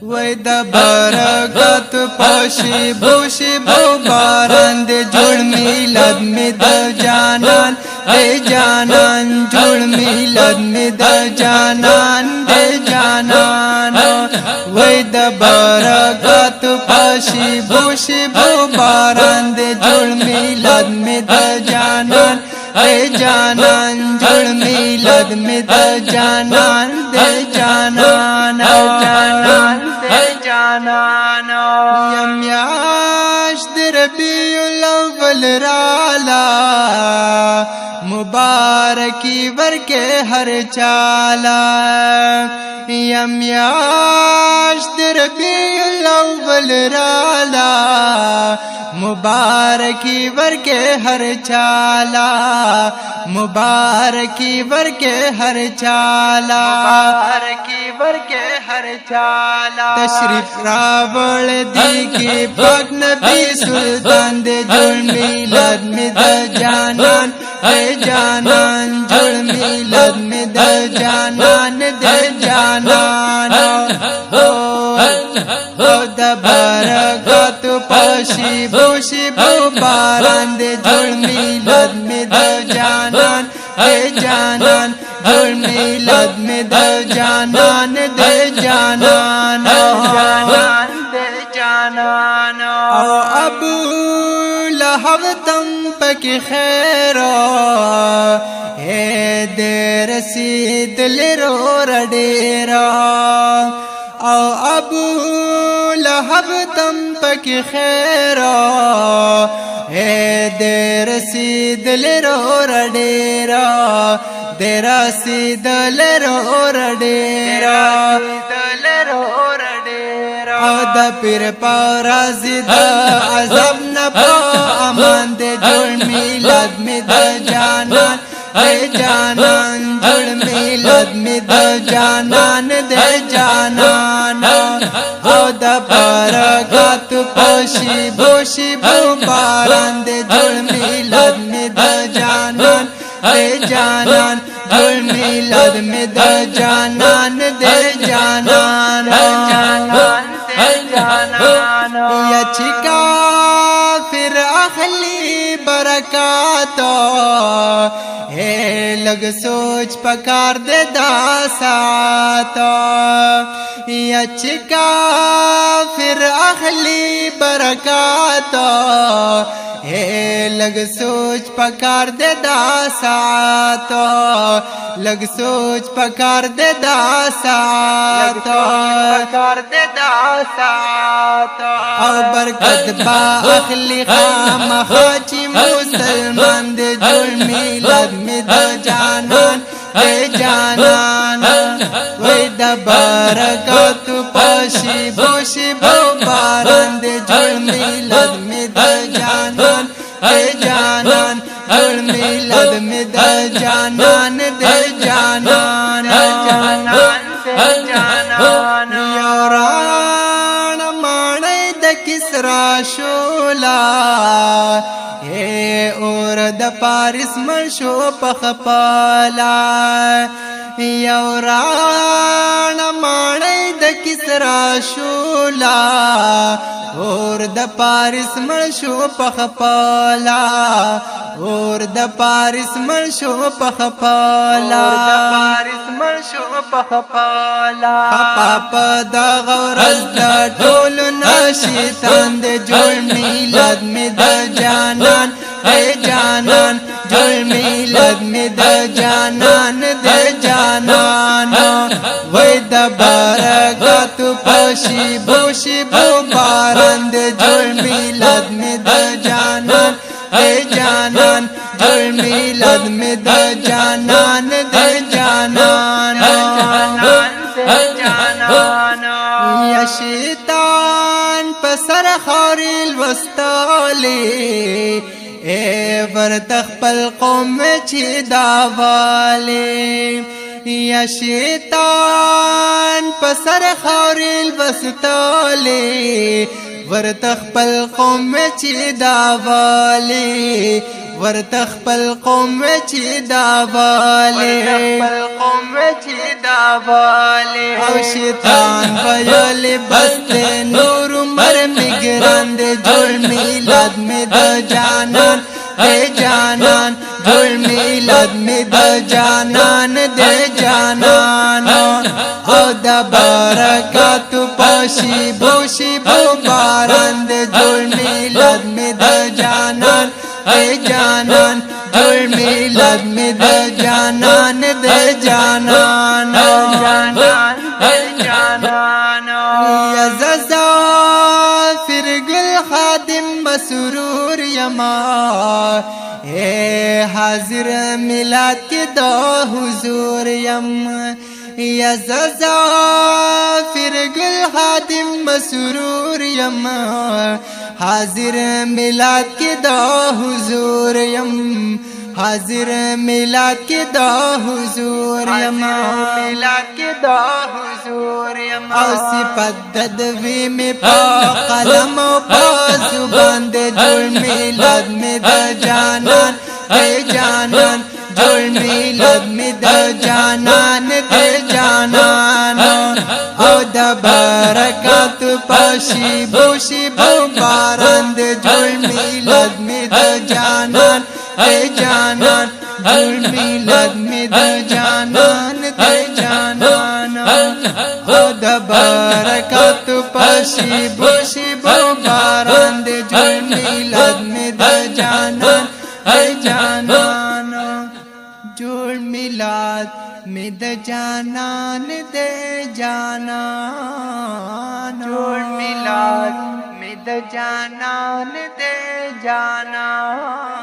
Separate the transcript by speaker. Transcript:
Speaker 1: وای د برکت پوشی بوشی بو باران دے جوڑ میلاد میں د جانان دے جانان جوڑ میلاد میں د جانان دے جانان وای د برکت پوشی بوشی بو باران دے جوڑ میلاد میں د جانان دے جانان جوڑ میلاد میں د جانان دے جانان جانان دے جانان یمیاش در ربیع الاول رالا مبارکی ورکے ہر چالا یمیاش در ربیع الاول رالا مبارکی ورکے ہر چالا مبارکی ورکے ہر چالا مبارکی ورکے ہر چالا تشریف راوڑ دی کی پاک نبی سلطان دے جوڑ میلاد میں د جانان دے جانان جوڑ میلاد میں د جانان دے جانان د برکت پوشی بوشی بو باران دے جوڑ میلاد میں د جانان دے جانان جوڑ میلاد میں د جانان دے جانان جانان دے جانان او ابو لہب تم پک خیر اے دے رسید لرو رڈیرا او ابو لہب تم پک خیر اے دے رسید لرو رڈیرا دے رسید لرو رڈیرا او دا پیر پارازی دا عذاب نپا امان دے جوڑ میلاد میں دا جانان دے جانان جوڑ میلاد میں دا جانان دے جانان او دا برکت پوشی بوشی بو باران دے جوڑ میلاد میں دا جانان دے جانان جوڑ میلاد میں دا جانان دے جانان جانان دے جانان یا چکا پھر اخلی برکاتو اے لگ سوچ پکار دے دا ساتو یا چکا پھر اخلی برکاتو اے لگ سوچ پکار دے دا ساتو لگ سوچ پکار دے دا ساتو پکار دے دا ساتو او برکت با اخلی خام خاچی مسلمان دے جوڑ میلاد میں دا جانان دے جانان وی دا برکت پوشی بوشی بو باران دے جوڑ میلاد میں دا جانان دے جانان جوڑ میلاد میں دا جانان دے جانان جانان دے جانان یوران مانے دا کسرا شولا اے اور دا پارس مرشو پخپالا یوران مانے دا کسرا شولا اور دا پارس مرشو پخپالا اور دا پارس مرشو پخپالا پارس مرشو پخپالا پاپا دا غورز دا ٹول نشیطان دے جوڑ میلاد میں دا جانان دے جانان جوڑ میلاد میں دا جانان دے جانان وی دا برکت پوشی بوشی بو باران دے جوڑ میلاد میں دا جانان دے جانان جوڑ میلاد میں دا جانان دے جانان جانان دے جانان یا شیطان پسر خوری الوستالی اے ورتخ پل قوم چی داوالی یا شیطان پسر خوری الوستالی ورتخ پل قوم چی داوالی ورته خپل قوم چې دا والي او شیطان ویل بس نور عمر مګران دې جوړ میلاد مې د جانان دے جانان جوړ میلاد مې د جانان دے جانان او د برکات پاشي بوشي بو باران دے جوړ میلاد مې د جانان دے جانان جوړ میلاد مې د جانان دے جانان یا ززا فرګل خادم مسرور یما اے حاضر میلاد کې د حضور یم یا ززا فرګل خادم مسرور یما حاضر میلاد کې د حضور یم حاضر میلاد کې د حضور یم میلاد کې د حضور یم او صفت د وی می په قلم او په زبان دې جوړ میلاد می د جانان اے جانان جوړ میلاد می د جانان دې جانان او د برکات پاشي بوشي بو باران دې جوړ میلاد می د جانان اے جانان جوړ میلاد می د جانان دې جانان او د برکات پاشي بوشي بو باران دې جوړ میلاد می د جانان اے جانان جوړ میلاد می د جانان دے جانان جوړ میلاد می د جانان دے جانان